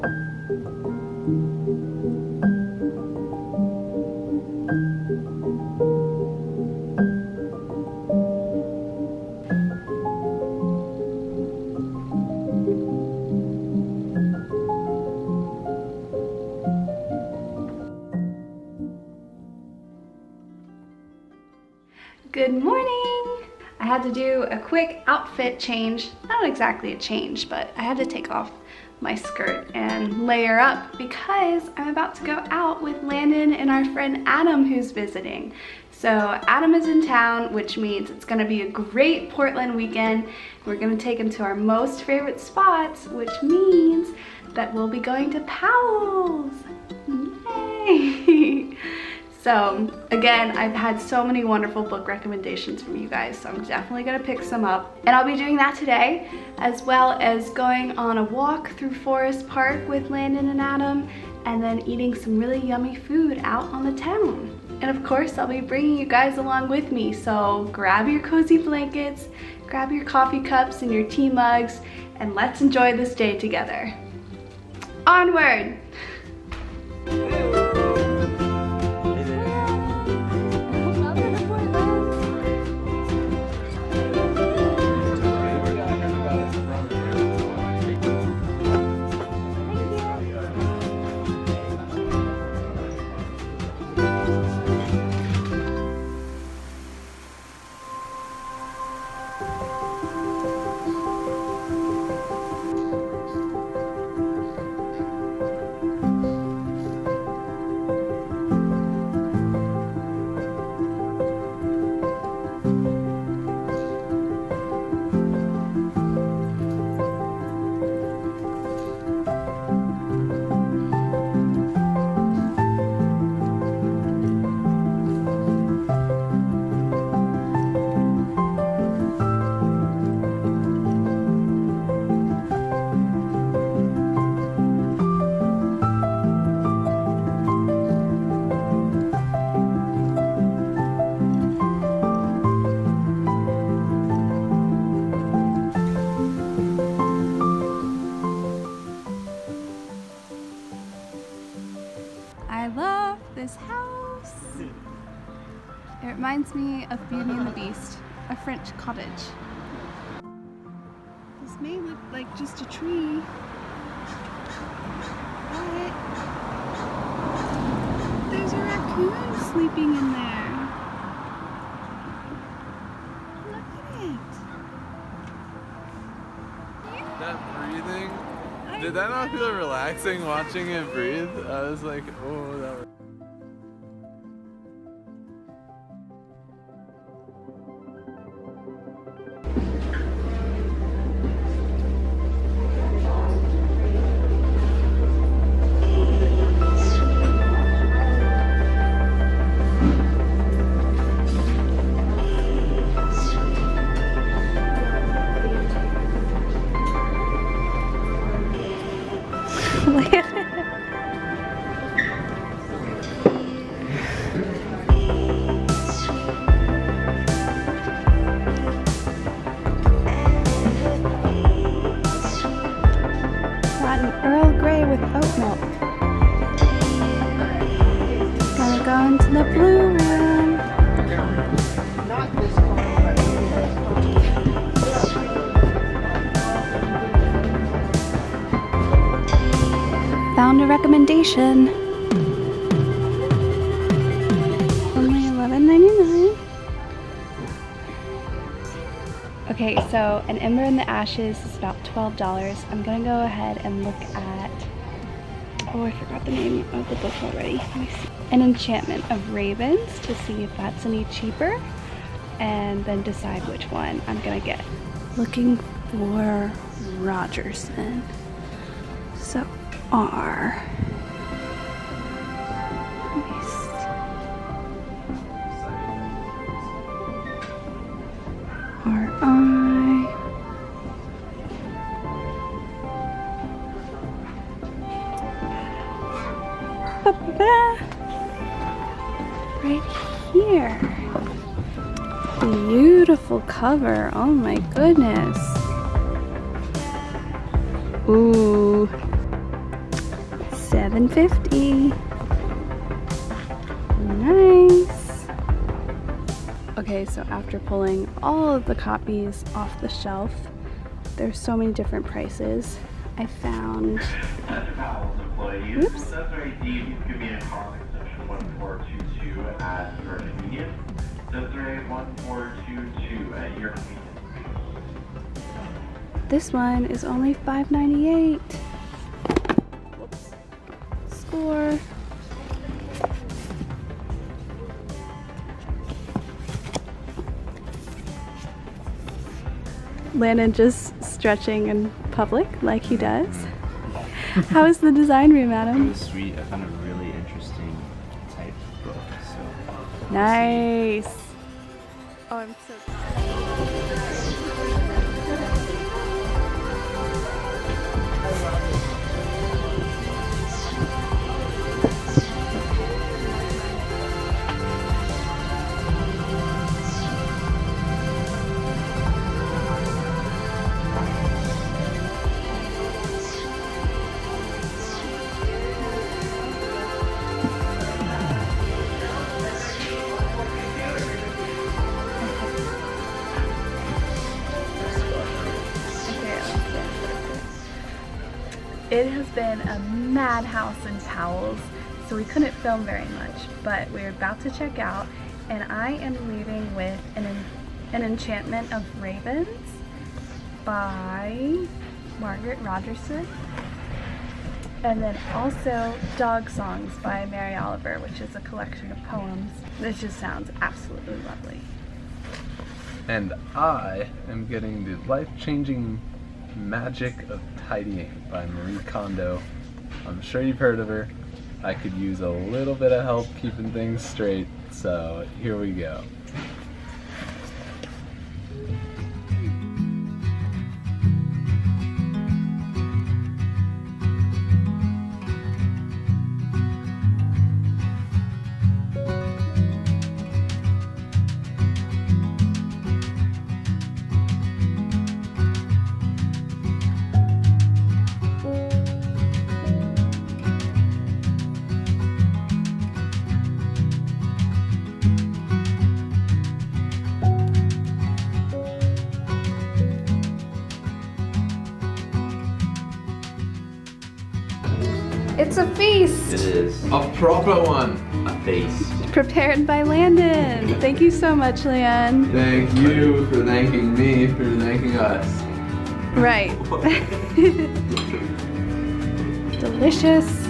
Good morning! I had to do a quick outfit change. Not exactly a change, but I had to take off my skirt and layer up because I'm about to go out with Landon and our friend Adam who's visiting. So Adam is in town, which means it's gonna be a great Portland weekend. We're gonna take him to our most favorite spots, which means that we'll be going to Powell's. Yay! So again, I've had so many wonderful book recommendations from you guys, so I'm definitely gonna pick some up. And I'll be doing that today, as well as going on a walk through Forest Park with Landon and Adam, and then eating some really yummy food out on the town. And of course, I'll be bringing you guys along with me, so grab your cozy blankets, grab your coffee cups and your tea mugs, and let's enjoy this day together. Onward! I love this house. It reminds me of Beauty and the Beast, a French cottage. This may look like just a tree, but there's a raccoon sleeping in there. Look at it. That breathing, did that not feel relaxing watching it breathe? I was like, oh, that was... Got an Earl Grey with oat milk. Gonna go into the blue room. Found a recommendation. Only $11.99. Okay, so an Ember in the Ashes is about $12. I'm gonna go ahead and look at, oh, I forgot the name of the book already. Let me see. An Enchantment of Ravens, to see if that's any cheaper, and then decide which one I'm gonna get. Looking for Rogerson. So R. Let me see. R-I. Ba-ba-ba. Right here. Beautiful cover. Oh my goodness. Ooh. $7.50. Nice. Okay, so after pulling all of the copies off the shelf, there's so many different prices. I found, Powell's employees. oops. That's right, Dean. Give me a call extension 1422 at your convenience. That's right, 1422 at your convenience. This one is only $5.98. Whoops. Score. Landon just stretching in public like he does. How is the design room, It Adam? was sweet. I found a really interesting type book. So Nice. Oh, I'm so It has been a madhouse in Powell's, so we couldn't film very much, but we're about to check out, and I am leaving with an Enchantment of Ravens by Margaret Rogerson, and then also Dog Songs by Mary Oliver, which is a collection of poems. This just sounds absolutely lovely. And I am getting the life-changing Magic of Tidying by Marie Kondo. I'm sure you've heard of her. I could use a little bit of help keeping things straight, so here we go. It's a feast! it is A proper one! a face. Prepared by Landon. Thank you so much, Leanne. Thank you for thanking me for thanking us. Right. Delicious.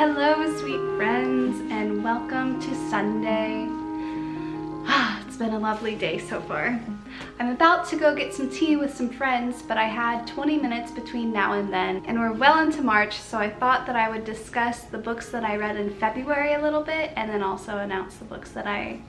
Hello, sweet friends, and welcome to Sunday. It's been a lovely day so far. I'm about to go get some tea with some friends, but I had 20 minutes between now and then, and we're well into March, so I thought that I would discuss the books that I read in February a little bit, and then also announce the books that I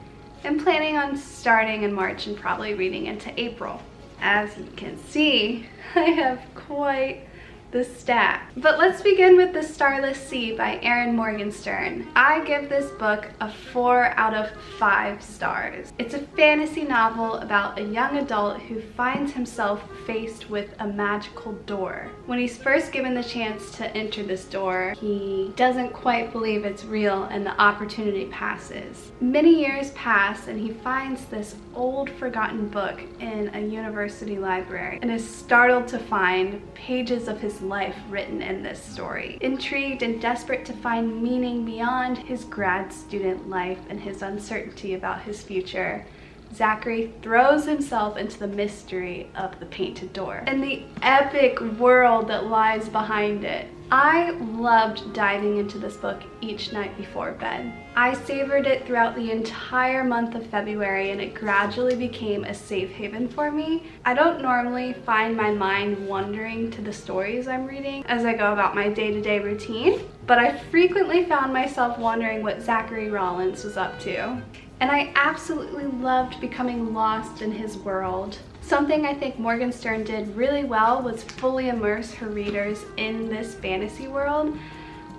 am planning on starting in March and probably reading into April. As you can see, I have quite the stack. But let's begin with The Starless Sea by Erin Morgenstern. I give this book a 4 out of 5 stars. It's a fantasy novel about a young adult who finds himself faced with a magical door. When he's first given the chance to enter this door, he doesn't quite believe it's real and the opportunity passes. Many years pass and he finds this old forgotten book in a university library and is startled to find pages of his life written in this story. Intrigued and desperate to find meaning beyond his grad student life and his uncertainty about his future, Zachary throws himself into the mystery of the painted door and the epic world that lies behind it. I loved diving into this book each night before bed. I savored it throughout the entire month of February, and it gradually became a safe haven for me. I don't normally find my mind wandering to the stories I'm reading as I go about my day-to-day routine, but I frequently found myself wondering what Zachary Rollins was up to. And I absolutely loved becoming lost in his world. Something I think Morgenstern did really well was fully immerse her readers in this fantasy world.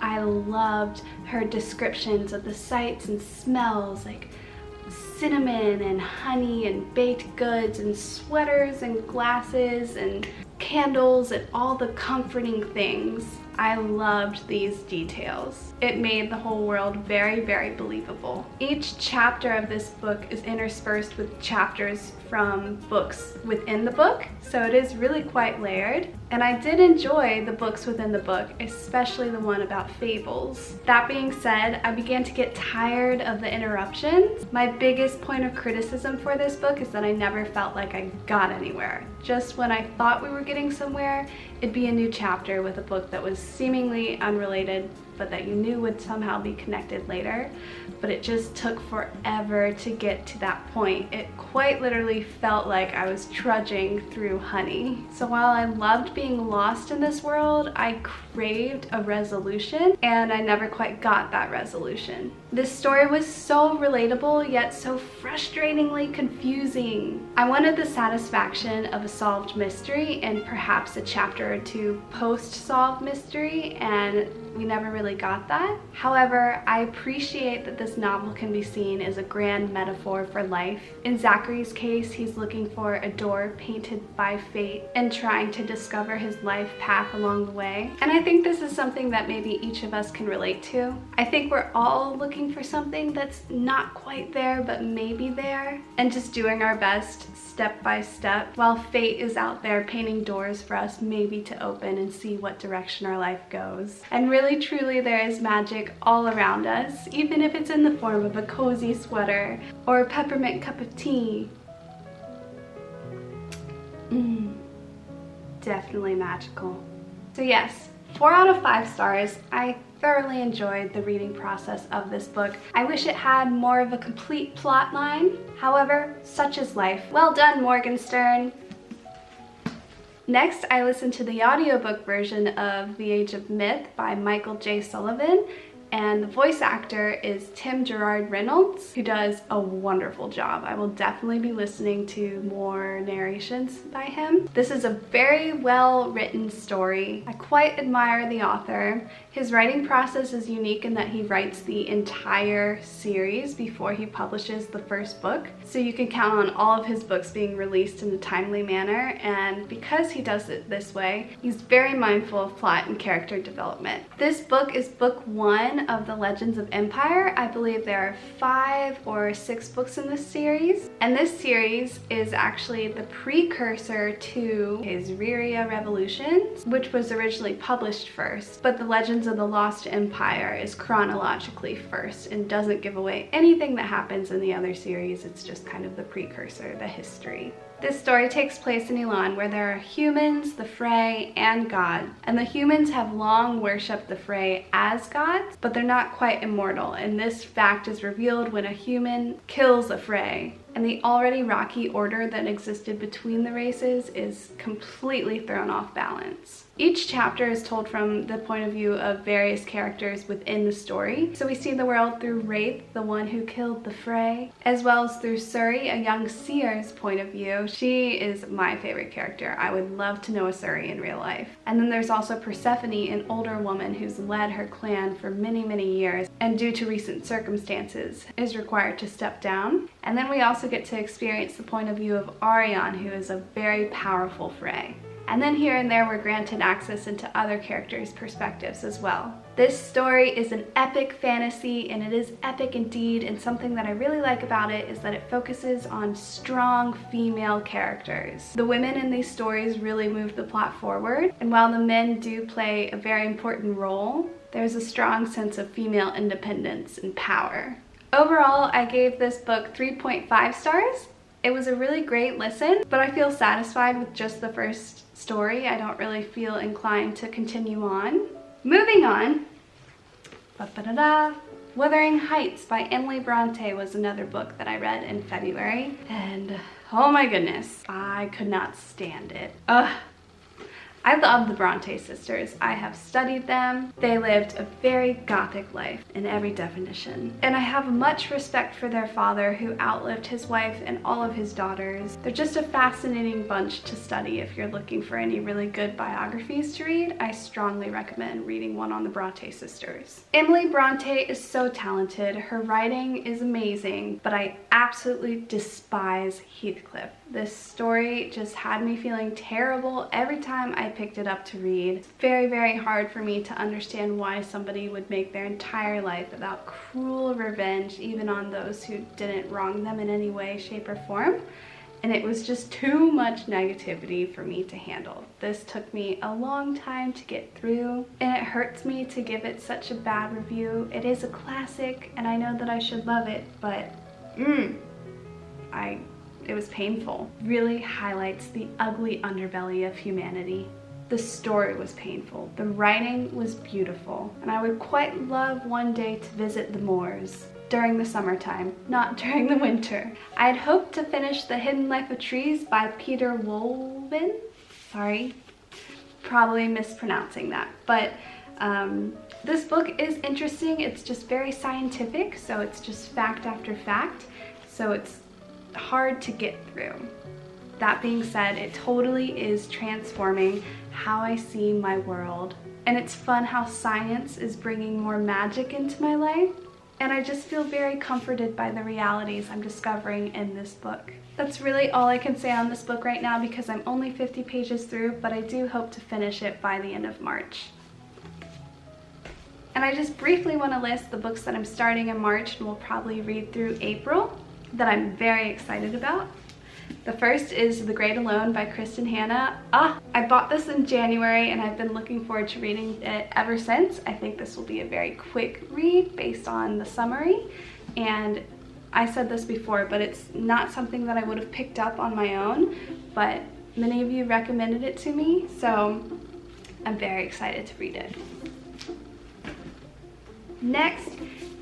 I loved her descriptions of the sights and smells like cinnamon and honey and baked goods and sweaters and glasses and candles and all the comforting things. I loved these details. It made the whole world very, very believable. Each chapter of this book is interspersed with chapters from books within the book, so it is really quite layered. And I did enjoy the books within the book, especially the one about fables. That being said, I began to get tired of the interruptions. My biggest point of criticism for this book is that I never felt like I got anywhere. Just when I thought we were getting somewhere, it'd be a new chapter with a book that was seemingly unrelated, but that you knew would somehow be connected later. But it just took forever to get to that point. It quite literally felt like I was trudging through honey. So while I loved being lost in this world, I craved a resolution, and I never quite got that resolution. This story was so relatable, yet so frustratingly confusing. I wanted the satisfaction of a solved mystery and perhaps a chapter or two post-solved mystery, and we never really got that. However, I appreciate that this novel can be seen as a grand metaphor for life. In Zachary's case, he's looking for a door painted by fate and trying to discover his life path along the way. And I think this is something that maybe each of us can relate to. I think we're all looking for something that's not quite there, but maybe there, and just doing our best step by step while fate is out there painting doors for us maybe to open and see what direction our life goes. And really truly there is magic all around us, even if it's in the form of a cozy sweater or a peppermint cup of tea. Definitely magical. So yes, 4 out of 5 stars. I thoroughly enjoyed the reading process of this book. I wish it had more of a complete plot line. However, such is life. Well done, Morgenstern. Next, I listened to the audiobook version of The Age of Myth by Michael J. Sullivan, and the voice actor is Tim Gerard Reynolds, who does a wonderful job. I will definitely be listening to more narrations by him. This is a very well written story. I quite admire the author. His writing process is unique in that he writes the entire series before he publishes the first book. So you can count on all of his books being released in a timely manner, and because he does it this way, he's very mindful of plot and character development. This book is book 1 of the Legends of Empire. I believe there are 5 or 6 books in this series, and this series is actually the precursor to his Ryria Revolutions, which was originally published first, but the Legends of the Lost Empire is chronologically first and doesn't give away anything that happens in the other series. It's just kind of the precursor, the history. This story takes place in Elan, where there are humans, the Frey, and God. And the humans have long worshipped the Frey as gods, but they're not quite immortal. And this fact is revealed when a human kills a Frey. And the already rocky order that existed between the races is completely thrown off balance. Each chapter is told from the point of view of various characters within the story. So we see the world through Wraith, the one who killed the Frey, as well as through Suri, a young seer's point of view. She is my favorite character. I would love to know a Suri in real life. And then there's also Persephone, an older woman who's led her clan for many, many years, and due to recent circumstances is required to step down. And then we also get to experience the point of view of Arion, who is a very powerful Frey. And then here and there we're granted access into other characters' perspectives as well. This story is an epic fantasy, and it is epic indeed, and something that I really like about it is that it focuses on strong female characters. The women in these stories really move the plot forward, and while the men do play a very important role, there's a strong sense of female independence and power. Overall, I gave this book 3.5 stars. It was a really great listen, but I feel satisfied with just the first story. I don't really feel inclined to continue on. Moving on, Wuthering Heights by Emily Bronte was another book that I read in February, and oh my goodness, I could not stand it. Ugh. I love the Bronte sisters. I have studied them. They lived a very gothic life in every definition. And I have much respect for their father, who outlived his wife and all of his daughters. They're just a fascinating bunch to study if you're looking for any really good biographies to read. I strongly recommend reading one on the Bronte sisters. Emily Bronte is so talented. Her writing is amazing, but I absolutely despise Heathcliff. This story just had me feeling terrible every time I picked it up to read. It's very, very hard for me to understand why somebody would make their entire life about cruel revenge, even on those who didn't wrong them in any way, shape, or form. And it was just too much negativity for me to handle. This took me a long time to get through, and it hurts me to give it such a bad review. It is a classic, and I know that I should love it, but it was painful. Really highlights the ugly underbelly of humanity. The story was painful. The writing was beautiful. And I would quite love one day to visit the moors during the summertime, not during the winter. I had hoped to finish The Hidden Life of Trees by Peter Wolven. Sorry, probably mispronouncing that. But this book is interesting. It's just very scientific, so it's just fact after fact. So it's hard to get through. That being said, it totally is transforming how I see my world. And it's fun how science is bringing more magic into my life. And I just feel very comforted by the realities I'm discovering in this book. That's really all I can say on this book right now because I'm only 50 pages through, but I do hope to finish it by the end of March. And I just briefly want to list the books that I'm starting in March and will probably read through April that I'm very excited about. The first is The Great Alone by Kristen Hanna. I bought this in January and I've been looking forward to reading it ever since. I think this will be a very quick read based on the summary. And I said this before, but it's not something that I would have picked up on my own, but many of you recommended it to me, so I'm very excited to read it. Next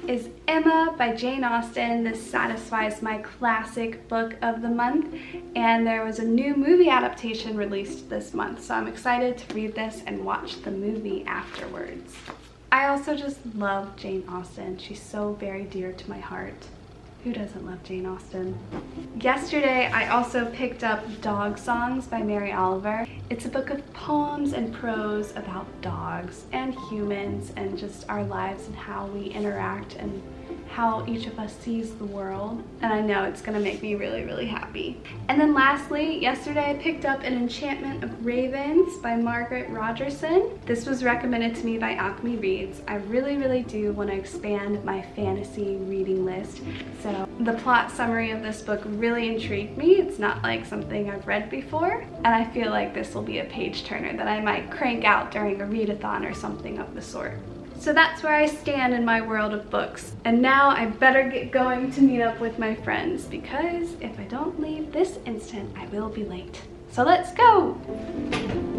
is Emma by Jane Austen. This satisfies my classic book of the month, and there was a new movie adaptation released this month, so I'm excited to read this and watch the movie afterwards. I also just love Jane Austen. She's so very dear to my heart. Who doesn't love Jane Austen? Yesterday, I also picked up Dog Songs by Mary Oliver. It's a book of poems and prose about dogs and humans and just our lives and how we interact and how each of us sees the world. And I know it's gonna make me really, really happy. And then lastly, yesterday I picked up An Enchantment of Ravens by Margaret Rogerson. This was recommended to me by Alchemy Reads. I really, really do want to expand my fantasy reading list. So the plot summary of this book really intrigued me. It's not like something I've read before, and I feel like this will be a page turner that I might crank out during a readathon or something of the sort. So that's where I stand in my world of books. And now I better get going to meet up with my friends, because if I don't leave this instant, I will be late. So let's go!